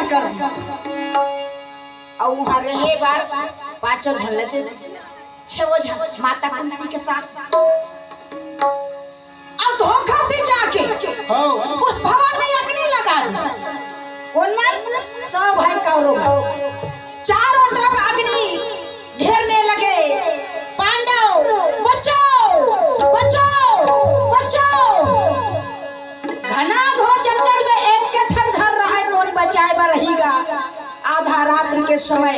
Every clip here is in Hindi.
कर और वहाँ रहे बार पांचों झन लेते छह झन माता कुंती के साथ और धोखा से जाके उस भवन में अग्नि लगा दी। कौन मन? सब भाई कौरव में चारों तरफ अग्नि घेरने लगे। पांडव बचाओ बचाओ बचाओ। घना घोर जंगल में एक के ठन घर रहा है, कौन बचाए बा रहेगा। आधा रात्रि के समय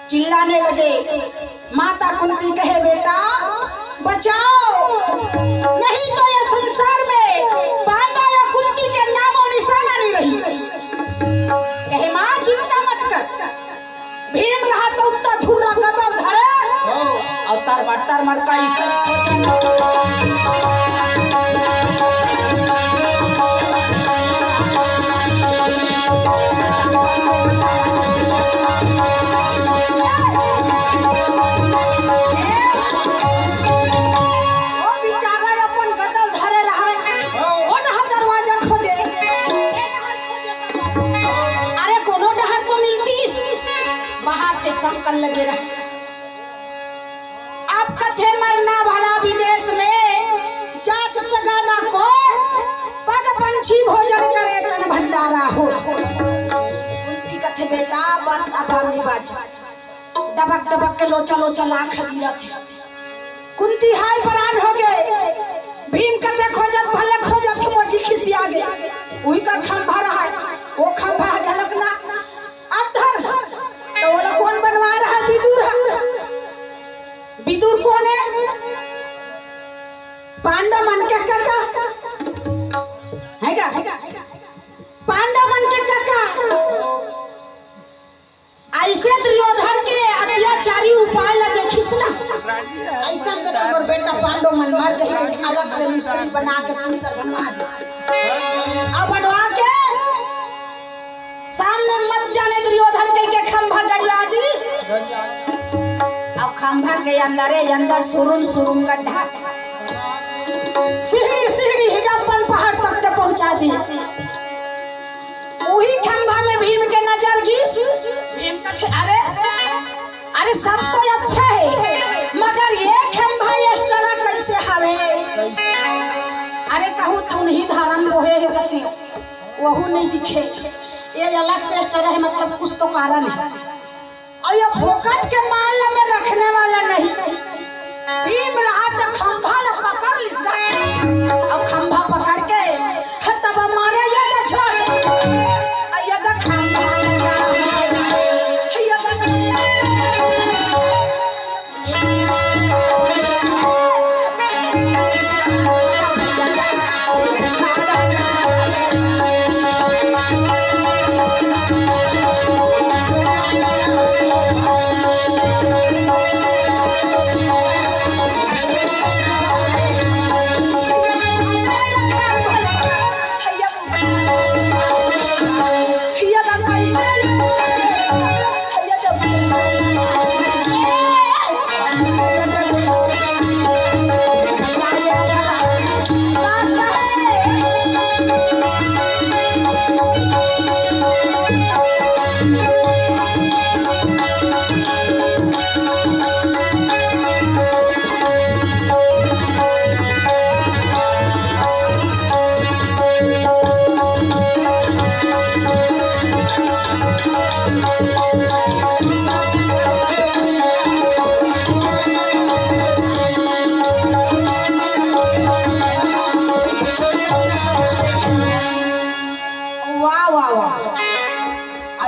चिल्लाने लगे। माता कुंती कहे बेटा बचाओ, नहीं तो ये संसार में पांडव या कुंती के नामों निशाना नहीं रही। कहे माँ चिंता मत कर, भीम रहा तो उतना धुर्रा कदम धरे और तर मर का कर लगे रहा। आप कथे मरना भला विदेश में जात सगाना को पग पंछी भोजन करे तन भंडारा हो। कुंती कथे बेटा बस अब हम बाज दबक दबक के लोचा लोचा लाख गिरा थे। कुंती हाय परान हो गए। भीम कथे खोजत भले खोजत मोटी खिसिया गए। वही का खंभा रहा है, वो खंभा झलकना अधर तो बोला कौन बनवा रहा है? विदुर है। विदुर कौन है? पांडव मन के काका है क्या? पांडव मन के काका। ऐसे दुर्योधन के अत्याचारी उपाय ला देखिस ना, ऐसा में तुम्हार बेटा पांडव मन मर जाएगा। अलग से मिस्त्री बना के सुंदर बनवा दे। अब बनवा के सामने मत जाने दुर्योधन के खंभा गड़िया दिस। अब खंभा के अंदर सुरुम सुरुम गड्ढा, सीढ़ी सीढ़ी हिडप्पन पहाड़ तक के पहुंचा दी। वही खंभा में भीम के नजर गिस। भीम कथे अरे अरे सब तो अच्छा है, मगर ये खंभा इस तरह कैसे हवे? अरे कहूँ तुम ही धारण बोहे है गति वहू नहीं दिखे। ये अलग से स्टर है, मतलब कुछ तो कारण है। और ये फोकट के मामले में रखने वाला नहीं। भीम रहा तो खंभा ला पकड़ लिया और खंभा पकड़ के तब हमारे ये छोड़ ये खंभा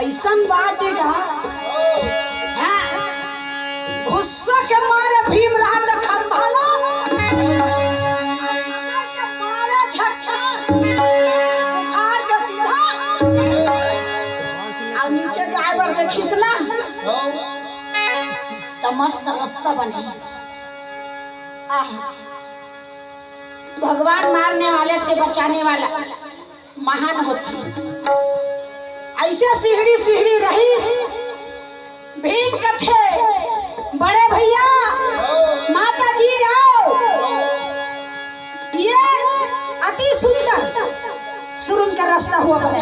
ऐसन बात देगा। गुस्सा के मारे भीम रहा था खंभाला मारा झटका बुखार के सीधा और नीचे जाए बर देखिस ना तो मस्त रास्ता बनी। भगवान मारने वाले से बचाने वाला महान होती। ऐसे सीढ़ी सीढ़ी रही। भीम कथे बड़े भैया माता जी आओ। ये अति सुंदर सुरुम का रास्ता हुआ बने।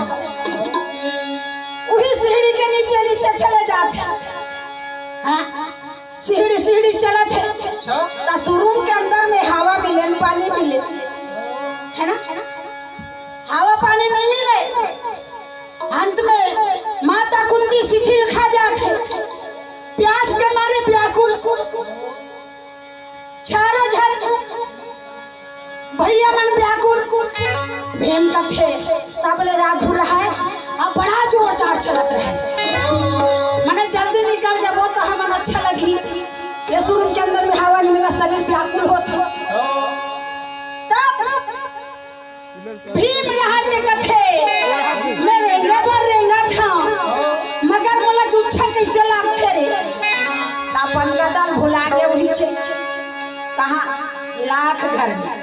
सीढ़ी के नीचे नीचे चले जाते। हाँ सीढ़ी सीढ़ी चलत है तो शोरूम के अंदर में हवा मिले पानी मिले है ना, हवा पानी नहीं मिले। अंत में माता कुंती शिथिल खा जाते, प्यास के मारे व्याकुल। चारों जन भैया मन व्याकुल। भीम कथे सब ले राघु रहा है और बड़ा जोरदार चलत रहे। मने जल्दी निकल जाबो तो हमन अच्छा लगी। ये शोरूम के अंदर में हवा नहीं मिला, शरीर व्याकुल होते। तब भीम रहते कथे मैं रेंगा था मगर मोला जुच्छा कैसे लागथे रे। अपन गदल भुला गए वही छे कहाँ लाख घर में,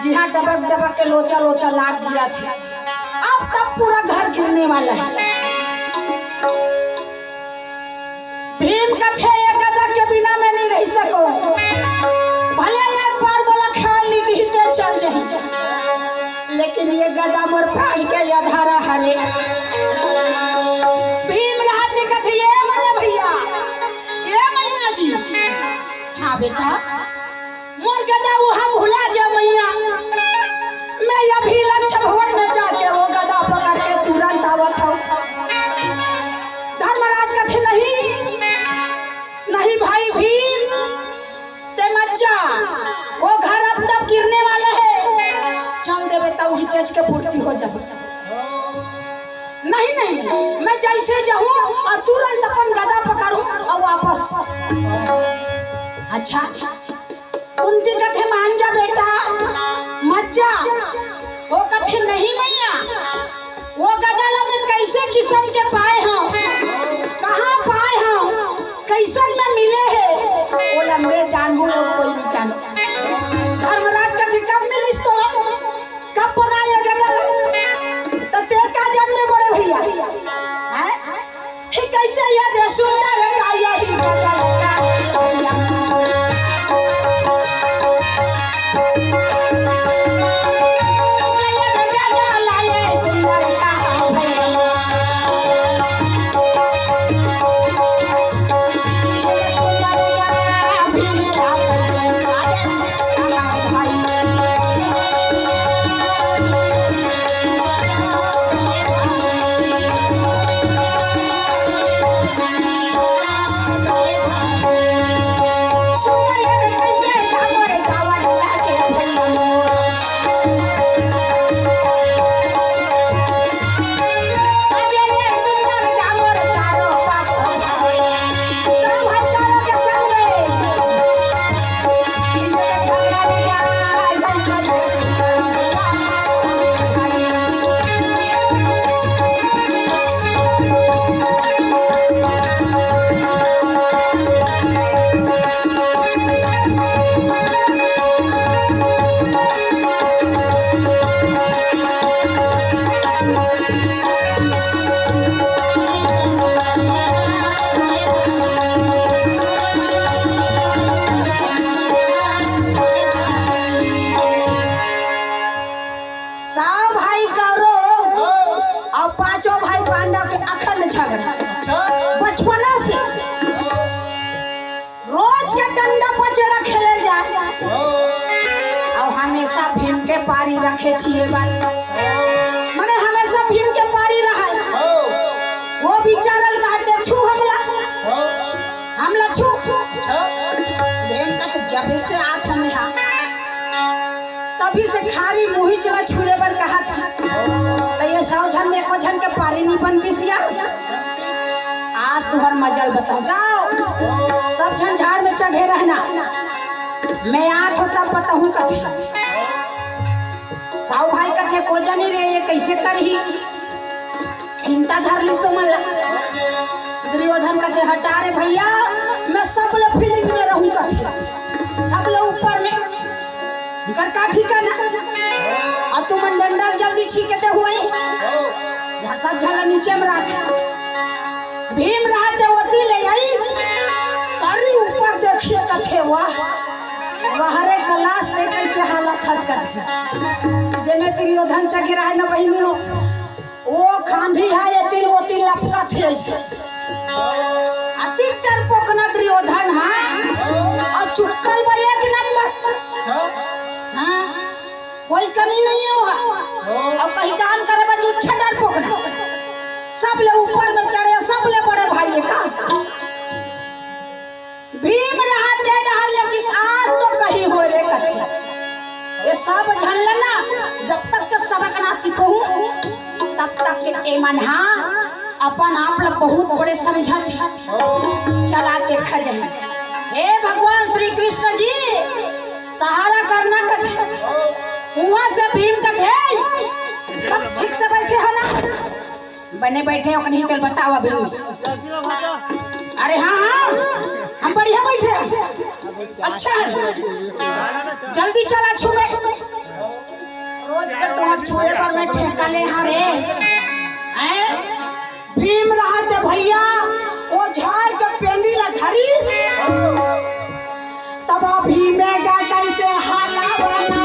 जी हाँ डबक डबक के लोचा लोचा लाख गिरा थे। अब तब पूरा घर गिरने वाला है। भीम कथे ये गदा के बिना मैं नहीं रह सको, भले एक बार बोला ख्याल ली दिखते चल जाए, लेकिन ये गदा मोर प्राण के आधारा हरे। भीम रहते कथे ये मरे भैया ये मैया जी। हाँ बेटा मोर गदा वहां भुला गया मैया, मैं अभी लक्ष्य भवन में जाके वो गदा पकड़ के तुरंत आवत हूँ। धर्मराज कथे नहीं भाई भीम ते मत जा, वो घर अब तब गिरने वाले है, चल देवे तो वही चच के पूर्ति हो जाए। नहीं मैं जैसे जाऊं और तुरंत अपन गदा पकड़ूं और वापस। अच्छा कुंती कथे मान जा बेटा मत जा। वो कथे नहीं मैया वो गदा ला मैं कैसे किस्म के पाए हूँ, कहाँ पाए हूँ, कैसन में मिले है, वो लम्बे जान हो कोई नहीं जानो। धर्मराज कथे कब मिलिस तो कब बनाया गदा ला तो ते का जन्म बड़े भैया हैं कैसे याद है सुंदर है गाया ही गदा का बचपना से रोज के डंडा पचड़ा खेले जाए और हमेशा भीम के पारी रखे छिए बात माने हमेशा भीम के पारी रहा। वो बिचारल कहते छू हमला छू भीम का तो जब से आठ हम यहाँ तभी से खारी मुही चला छुए बर कहा था। तो ये 100 जन में 1 जन के पारी नहीं बनती सिया। आज तुम्हार मजल बताओ जाओ सब जन झाड़ में चढ़े रहना, मैं आठ होता पता हूँ कथे। साहु भाई कथे को जानी रे ये कैसे करही, चिंता धर ली सोमला। दुर्योधन कथे हटा रे भैया मैं सब ले फीलिंग में रहूं कथे, सब ले ऊपर में कर का ठिकाना और तुम डंडा जल्दी छीके दे हुई यहाँ सब झला नीचे में रख। भीम रहते होती ले आई करी ऊपर देखी कथे वाह रे क्लास दे कैसे हालत हंस कथे जेमे दुर्योधन चघे रहा न बहिनी हो वो खांधी है ये तिल वो तिल लपका थे ऐसे अति डरपोक न दुर्योधन हाँ और चुक्कल बा एक नंबर हाँ कोई कमी नहीं है वहाँ अब कहीं काम करे बा जुच्छा डरपोक न सब ले ऊपर में चढ़े सब ले बड़े भाई का भीम रहते डहर लेकिन आज तो कहीं हो रे कथी ये सब झल ना जब तक के सबक ना सीखो तब तक के एमन हाँ अपन आप लोग बहुत बड़े समझा थे चला के खजे हे भगवान श्री कृष्ण जी सहारा करना कथे वहां से भीम कथे सब ठीक से बैठे हो ना बने बैठे हो कहीं तो बताओ भीम अरे हाँ हाँ हम बढ़िया बैठे अच्छा है जल्दी चला छुए रोज के तुम्हार छुए पर में ठेका ले हरे हैं भीम रहते भैया वो झाड़ के पेंडी ला धरी तब भीम गा कैसे हाला बना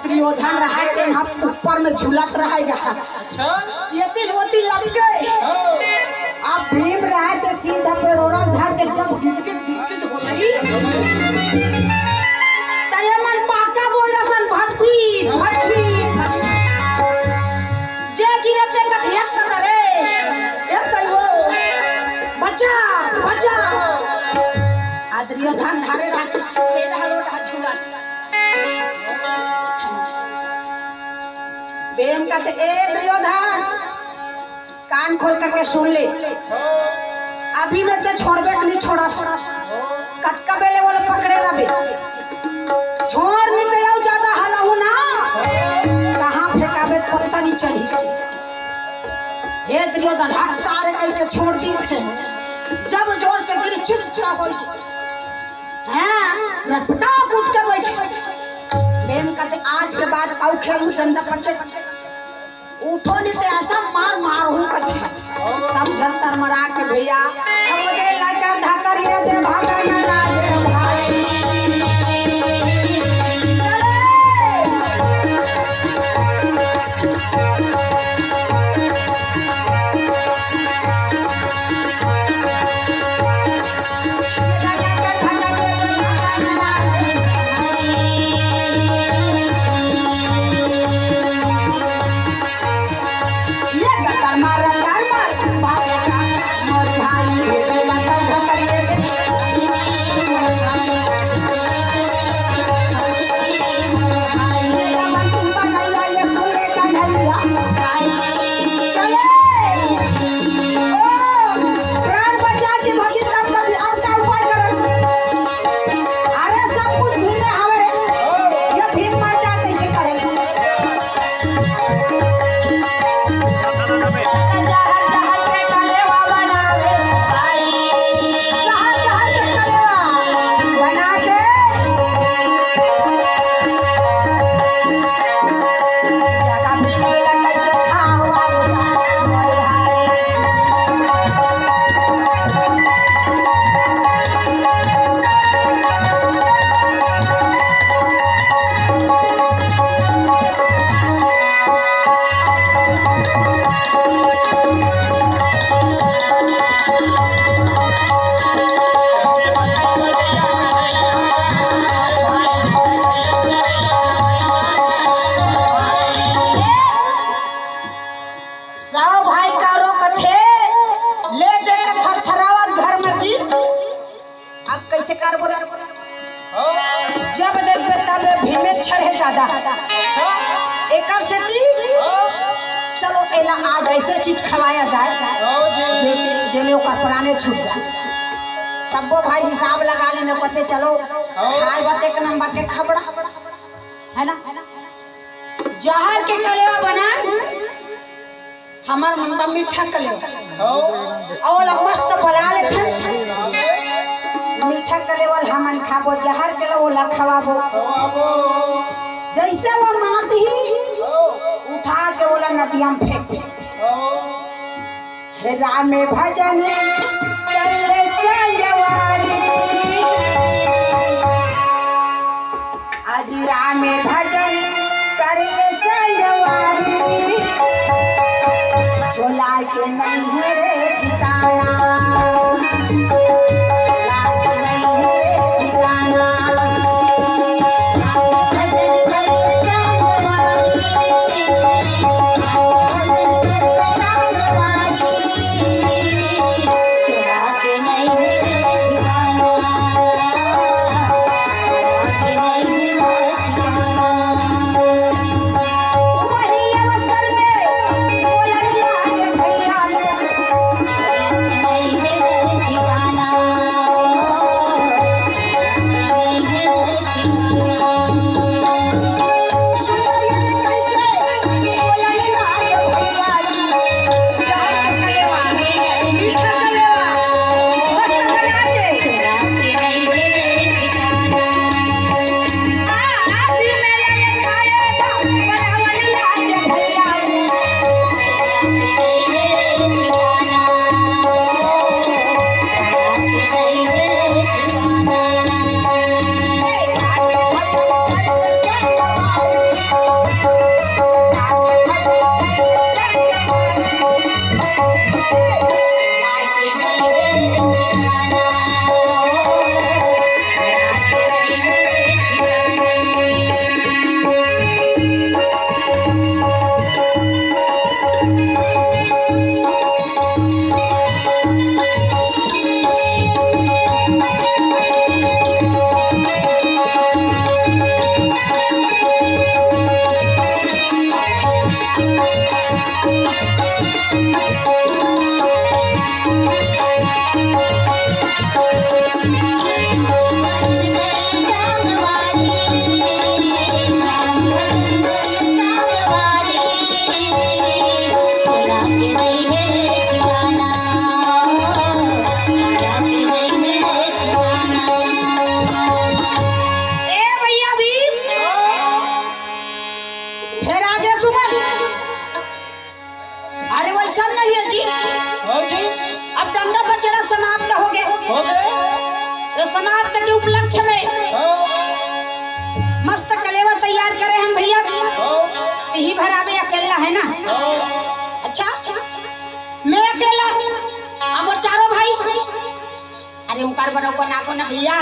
दुर्योधन रहा के ऊपर में झूलत रहेगा अच्छा ये दिल वो दिल लग गए अब भीम रहा के सीधा पेड़ोरा धर के जब गिट हो रही तय मन पाका बोरसन भटकी जे गिरते कथिया करे ये कहियो बच्चा दुर्योधन धारे राख खेड़ा लोटा झूलत भीम कहते ए दुर्योधन कान खोल करके सुन ले अभी में ते छोड़बे कि नहीं छोड़ा कतका बेले बोले पकड़े रबे छोड़ नहीं तो याऊ ज्यादा हलहु ना कहां फेंकाबे पत्ता नहीं चली हे दुर्योधन हट तारे कह के छोड़ दी से जब जोर से गिरी चित्ता हो गई हैं रटपटा उठ के बैठी भीम कहते आज के बाद आउ खेलू डंडा पचड़ उठो नहीं तो ऐसा मार हूँ कथे सब जंतर मरा के भैया हम दे लाकर धाकर ये दे भागा न लागे भाई मच्छर है ज्यादा। एक सेती चलो एला आज ऐसे चीज खवाया जाए जेमे ओकर प्राणे छूट जाए। सबको भाई हिसाब लगा लेने कहते चलो खाए बात एक नंबर के खबड़ा है ना। जहर के कलेवा बना हमार मन में मीठा कलेवा और मस्त बना लेते मीठा कलेवल हमन खाबो जहर के ओला खवाबो। जैसे वो मात ही उठा के ओला नदिया में फेंक दे। हे राम भजन कर ले संगवारी आज राम भजन कर ले संगवारी झोला के नहीं है रे ठिकाना समाप्त के उपलक्ष्य में मस्त कलेवा तैयार करे हम भैया यही भरावे अकेला है ना। अच्छा मैं अकेला हम और चारों भाई अरे उनकार बड़ो बना को ना भैया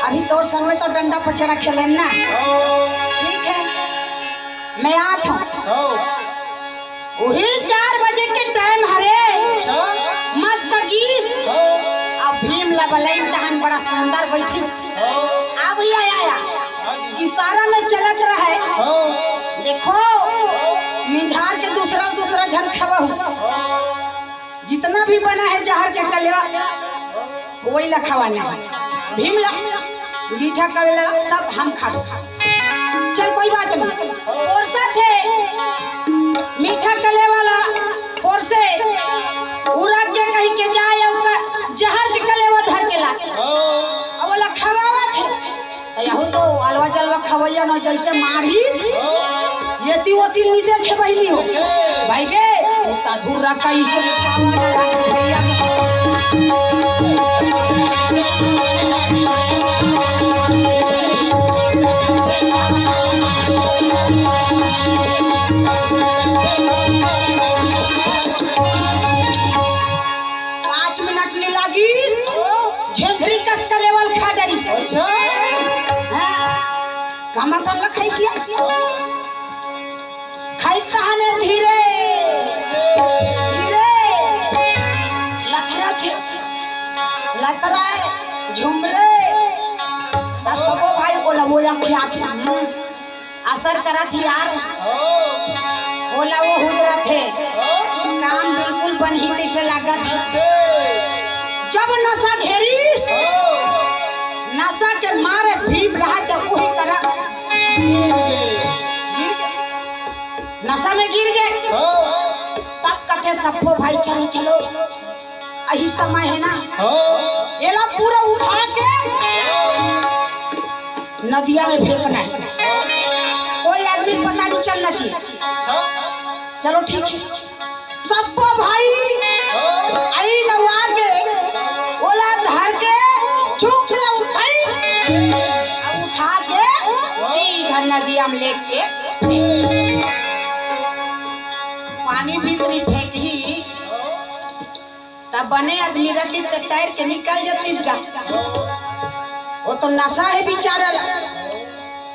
अभी तोर संग में तो डंडा पचड़ा खेलन ना ठीक है। मैं 8 हूँ वही 4 बजे के टाइम हरे मस्त गीस अब भीम लबलई तहन बड़ा सुंदर बैठिस आ भैया आया इशारा में चलत रहे देखो मिंझार के दूसरा दूसरा झन खबहू जितना भी बना है जहर के कलेवा वही लखवाना है भीम मीठा कलेवा सब हम खाबो चल कोई बात नहीं। पोरसा थे मीठा कले वाला पोरसे उड़ा के कहीं के जाए जहर के कलेवा धर के ला अब वाला खवावा थे यहू तो अलवा जलवा खवैया न जैसे मारिस येती वोती नहीं देखे बहनी हो भाई गे उता धुर्रा कैसे खावा ना भैया झेझरी कस का लेवल खा डरिस। अच्छा हां कमा कर लखैसिया खाई कहने धीरे धीरे लथरा थे लतराए झुमरे तब सबो भाई बोला तो वो अख्यात असर करा थी यार। बोला वो हुदरा थे काम बिल्कुल बनही से लागत। जब नशा घेरीस नशा के मारे भीम रहा तो वही करा नशा में गिर गए। तब कथे सबको भाई चलो चलो यही समय है ना, ये लोग पूरा उठा के नदिया में फेंकना है। कोई आदमी पता नहीं चलना चाहिए। चलो ठीक है, सबको भाई आई नवा के ओला धर के चुप ले उठाई, उठा के सीधा नदिया में लेके पानी भीतरी फेंक ही तब बने आदमी रहती तो तैर के निकल जाती। वो तो नशा है बेचारा,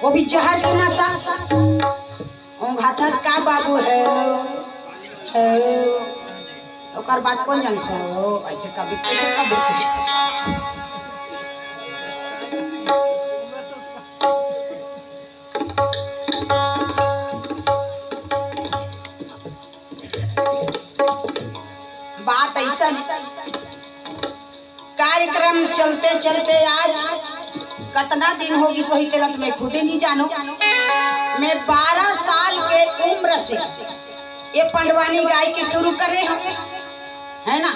वो भी जहर की नशा। घाथस का बाबू है ओकर बात कौन जानता हो, ऐसे कभी कैसे कभी बात ऐसा कार्यक्रम चलते चलते आज कितना दिन होगी सही तलत में खुद ही नहीं जानो। मैं 12 साल के उम्र से ये पंडवानी गाय की शुरू करे हम है ना,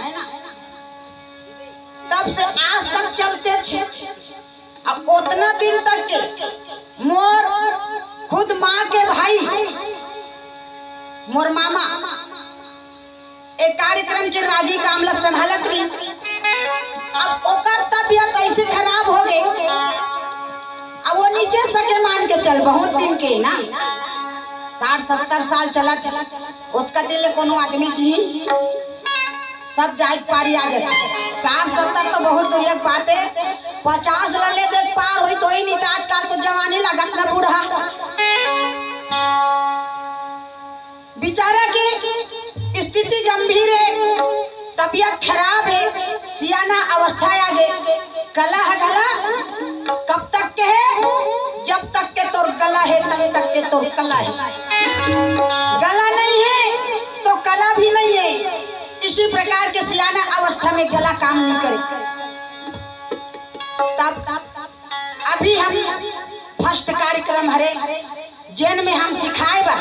तब से आज तक चलते थे। अब उतना दिन तक के मोर खुद माँ के भाई मोर मामा एक कार्यक्रम के रागी कामला संभालत रही। अब ओकर तबियत ऐसे खराब हो गई, अब वो नीचे सके मान के चल बहुत दिन के ना 60-70 साल चलत उतका दिल कोनो आदमी जी सब जाइत पारी आ जाते। 60-70 तो बहुत दूरिया की बात है, 50 ले देख पार हुई तो ही नहीं। तो आजकल तो जवानी लगत ना बूढ़ा बेचारा की स्थिति गंभीर है, तबियत खराब है, सियाना अवस्था आ गए। गला है गला कब तक के है, जब तक के तोर गला है तब तक के तोर कला है। गला नहीं है तो कला भी नहीं है। इसी प्रकार के सियाना अवस्था में गला काम नहीं करे। तब अभी हम फर्स्ट कार्यक्रम हरे जैन में हम सिखाए बा,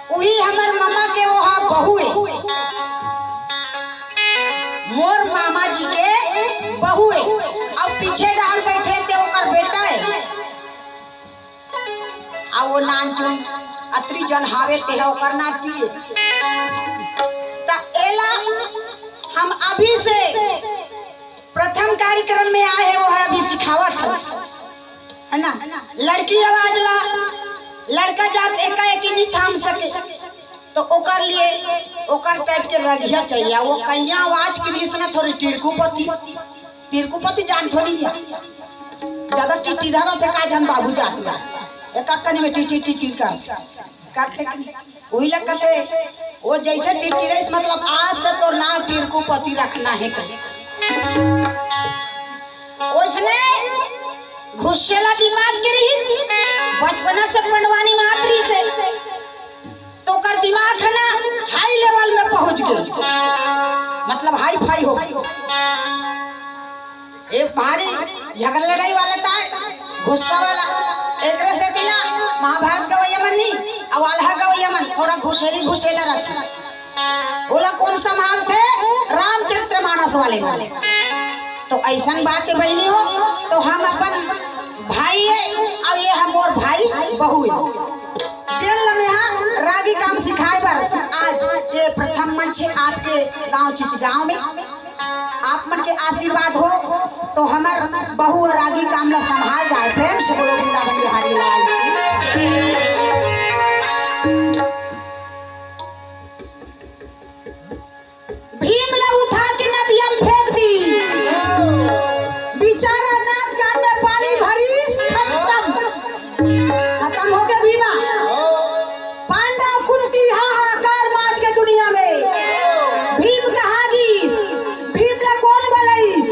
वही हमार मामा के वो बहू है, मोर मामा जी के बहू है। अब पीछे डाल बैठे थे ओकर बेटा है, अब वो नान चुन अत्री जन हावे ते है ओकर नाती है। ता एला हम अभी से प्रथम कार्यक्रम में आए हैं, वो है अभी सिखावत है ना। लड़की आवाज ला लड़का जात एकाएकी नहीं थाम सके तो ओकर लिए ओकर टाइप के रगिया चाहिए। वो कन्या आवाज के लिए ना थोड़ी तिरकुपति जान थोड़ी है, ज्यादा टिटिरा रहते का जन बाबू जात में एक कनी में टिटी टिटी करते वही लग कहते वो जैसे टिटिरा मतलब आज से तो नाम तिरकुपति रखना है कहीं। उसने घुसेला दिमाग गिरी बचपना से पंडवानी मातरी से, तो कर दिमाग है ना हाई लेवल में पहुंच गई, मतलब हाई फाई हो गई। एक भारी झगड़ा लड़ाई वाला था गुस्सा वाला, एक से थी ना महाभारत गवैया मन नहीं अवालहा गवैया मन थोड़ा घुसेला रहती। बोला कौन संभाल थे रामचरितमानस वाले मन। तो ऐसा बात है बहनी हो, तो हम अपन भाई है और ये हम और भाई बहू है। जेल में यहाँ रागी काम सिखाए पर आज ये प्रथम मंच है आपके गांव चिचगांव में। आप मन के आशीर्वाद हो तो हमार बहू और रागी काम ला संभाल जाए। प्रेम से बोलो वृंदावन बिहारी लाल की। भीम ला उठा के नदिया में फेंक दी, बेचारा नाक कान में पानी भरी खत्म हो गया भीमा। पांडव कुंती हाहाकार माच के दुनिया में भीम कहाँ गीस, भीम ला कौन बलईस।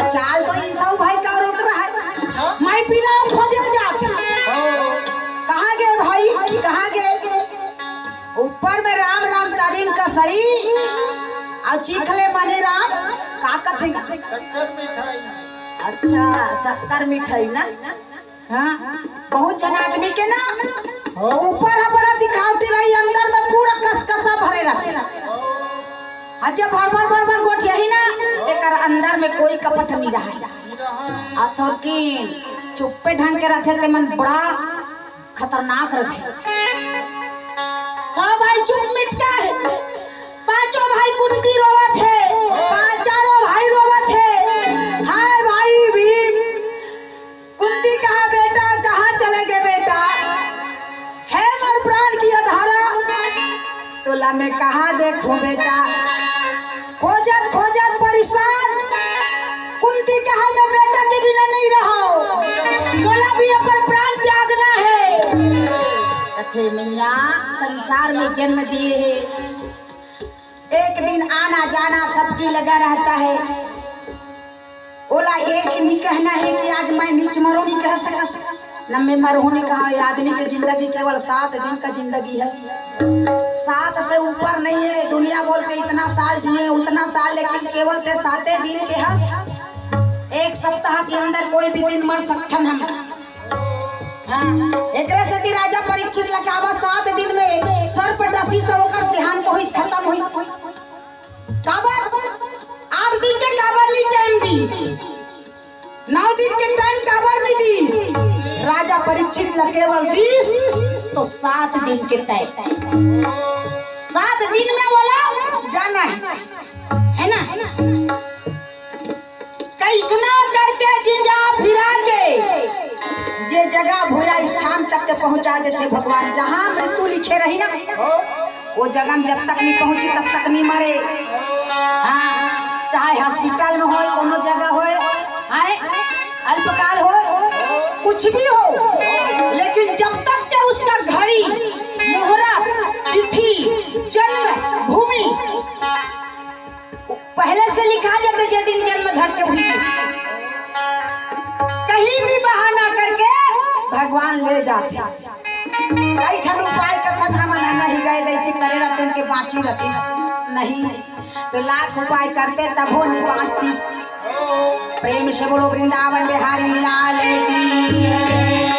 चाल तो ई सब भाई का रोक रहा है, मैं पिलाओ खोदे जा चीखले मने राम का कथेगा? शक्कर मिठाई। अच्छा शक्कर मिठाई ना। हाँ बहुत जन आदमी के ना ऊपर बड़ा दिखावटी रही, अंदर में पूरा कसकसा भरे रहते। अच्छा भर भर गोठिया ही ना एकर अंदर में कोई कपट नहीं रहा। अथोकिन चुप्पे ढंग के रहते ते मन बड़ा खतरनाक रहते। सब भाई चुप मिट का है। पांचों भाई कुंती रोवत है, चारों भाई रोवत है। हाय भाई भीम, कुंती कहा बेटा, कहाँ चले गए बेटा? है मर प्राण की अधारा, तोला में कहा देखूं बेटा? खोजत खोजत परेशान, कुंती कहा मैं बेटा के बिना नहीं रहा, बोला भी अपन प्राण त्यागना है। कथे मैया संसार में जन्म दिए है, एक दिन आना जाना सबकी लगा रहता है। ओला एक नहीं कहना है कि आज मैं नीच मरो नहीं कह सकस, न मैं मरो नहीं कहा। आदमी की जिंदगी केवल 7 दिन का जिंदगी है, 7 से ऊपर नहीं है। दुनिया बोलते इतना साल जिए उतना साल, लेकिन केवल ते 7 दिन के हंस। एक सप्ताह के अंदर कोई भी दिन मर सकथन हम। हाँ एकरे से राजा परीक्षित लगावा 7 दिन में सर्प डसी से होकर देहांत तो होइस, खत्म होइस। काबर 8 दिन के काबर नहीं टाइम दीस, 9 दिन के टाइम काबर नहीं दीस। राजा परीक्षित ला केवल दीस तो 7 दिन के तय। 7 दिन में बोला जाना है ना? कैसना करके गिंजा फिरा के जे जगह भूला स्थान तक के पहुंचा देते भगवान। जहां मृत्यु लिखे रही ना वो जगह में जब तक नहीं पहुंची तब तक नहीं मरे। हाँ चाहे हॉस्पिटल में हो, कोनो जगह हो, अल्पकाल हो, कुछ भी हो, लेकिन जब तक के उसका घड़ी मुहूर्त तिथि जन्म भूमि पहले से लिखा जाते, जे दिन जन्म धरते हुई कहीं भी बहाना करके भगवान ले जाते। कई ठन उपाय कथन हम नहीं गए दैसी करे रहते के बाँची रहती नहीं, तो लाख उपाय करते तब हो नहीं बाँचती। प्रेम से बोलो वृंदावन बिहारी लाल की।